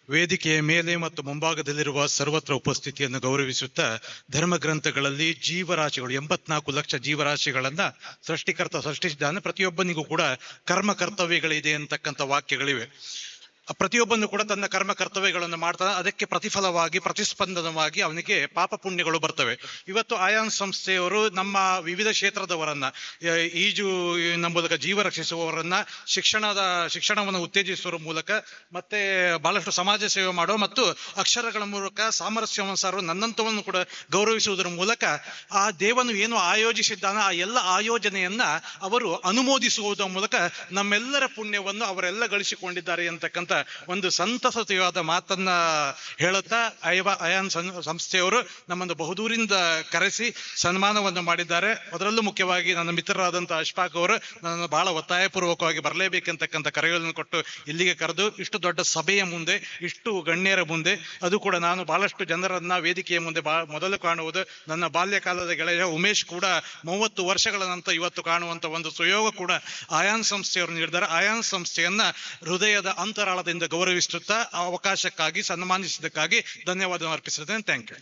ವೇದಿಕೆಯ ಮೇಲೆ ಮತ್ತು ಮುಂಭಾಗದಲ್ಲಿರುವ ಸರ್ವತ್ರ ಉಪಸ್ಥಿತಿಯನ್ನು ಗೌರವಿಸುತ್ತಾ ಧರ್ಮಗ್ರಂಥಗಳಲ್ಲಿ ಜೀವರಾಶಿಗಳು 84 ಲಕ್ಷ ಜೀವರಾಶಿಗಳನ್ನ ಸೃಷ್ಟಿಕರ್ತ ಸೃಷ್ಟಿಸಿದ್ದಾನೆ. ಪ್ರತಿಯೊಬ್ಬನಿಗೂ ಕೂಡ ಕರ್ಮ ಕರ್ತವ್ಯಗಳಿದೆ ಅಂತಕ್ಕಂಥ ವಾಕ್ಯಗಳಿವೆ. ಪ್ರತಿಯೊಬ್ಬನು ಕೂಡ ತನ್ನ ಕರ್ಮ ಕರ್ತವ್ಯಗಳನ್ನು ಮಾಡ್ತಾನೆ. ಅದಕ್ಕೆ ಪ್ರತಿಫಲವಾಗಿ ಪ್ರತಿಸ್ಪಂದನವಾಗಿ ಅವನಿಗೆ ಪಾಪ ಪುಣ್ಯಗಳು ಬರ್ತವೆ. ಇವತ್ತು ಆಯಾನ್ ಸಂಸ್ಥೆಯವರು ನಮ್ಮ ವಿವಿಧ ಕ್ಷೇತ್ರದವರನ್ನ ಈಜು ಮೂಲಕ ಜೀವ ರಕ್ಷಿಸುವವರನ್ನ ಶಿಕ್ಷಣವನ್ನು ಉತ್ತೇಜಿಸುವ ಮೂಲಕ ಮತ್ತೆ ಬಹಳಷ್ಟು ಸಮಾಜ ಸೇವೆ ಮಾಡುವ ಮತ್ತು ಅಕ್ಷರಗಳ ಮೂಲಕ ಸಾಮರಸ್ಯವನ್ನು ಸಾರುವ ನನ್ನಂತವನ್ನು ಕೂಡ ಗೌರವಿಸುವುದರ ಮೂಲಕ ಆ ದೇವನು ಏನು ಆಯೋಜಿಸಿದ್ದಾನ ಆ ಎಲ್ಲ ಆಯೋಜನೆಯನ್ನ ಅವರು ಅನುಮೋದಿಸುವುದರ ಮೂಲಕ ನಮ್ಮೆಲ್ಲರ ಪುಣ್ಯವನ್ನು ಅವರೆಲ್ಲ ಗಳಿಸಿಕೊಂಡಿದ್ದಾರೆ ಅಂತಕ್ಕಂಥ ಒಂದು ಸಂತಸತೆಯಾದ ಮಾತನ್ನ ಹೇಳುತ್ತಾ ಅಯಾನ್ ಸಂಸ್ಥೆಯವರು ನಮ್ಮನ್ನು ಬಹುದೂರಿಂದ ಕರೆಸಿ ಸನ್ಮಾನವನ್ನು ಮಾಡಿದ್ದಾರೆ. ಅದರಲ್ಲೂ ಮುಖ್ಯವಾಗಿ ನನ್ನ ಮಿತ್ರರಾದಂತಹ ಅಶ್ಫಾಕ್ ಅವರು ನನ್ನನ್ನು ಬಹಳ ಒತ್ತಾಯಪೂರ್ವಕವಾಗಿ ಬರಲೇಬೇಕಂತಕ್ಕಂಥ ಕರೆಗಳನ್ನು ಕೊಟ್ಟು ಇಲ್ಲಿಗೆ ಕರೆದು ಇಷ್ಟು ದೊಡ್ಡ ಸಭೆಯ ಮುಂದೆ ಇಷ್ಟು ಗಣ್ಯರ ಮುಂದೆ ಅದು ಕೂಡ ನಾನು ಬಹಳಷ್ಟು ಜನರನ್ನ ವೇದಿಕೆಯ ಮುಂದೆ ಮೊದಲು ಕಾಣುವುದು ನನ್ನ ಬಾಲ್ಯಕಾಲದ ಗೆಳೆಯ ಉಮೇಶ್ ಕೂಡ 30 ವರ್ಷಗಳ ನಂತರ ಇವತ್ತು ಕಾಣುವಂತ ಒಂದು ಸುಯೋಗ ಕೂಡ ಆಯಾನ್ ಸಂಸ್ಥೆಯವರು ನೀಡಿದ್ದಾರೆ. ಆಯಾನ್ ಸಂಸ್ಥೆಯನ್ನ ಹೃದಯದ ಅಂತರಾಳ ಗೌರವಿಸುತ್ತಾ ಅವಕಾಶಕ್ಕಾಗಿ ಸನ್ಮಾನಿಸಿದ್ದಕ್ಕಾಗಿ ಧನ್ಯವಾದ ಅರ್ಪಿಸುತ್ತೇನೆ. Thank you.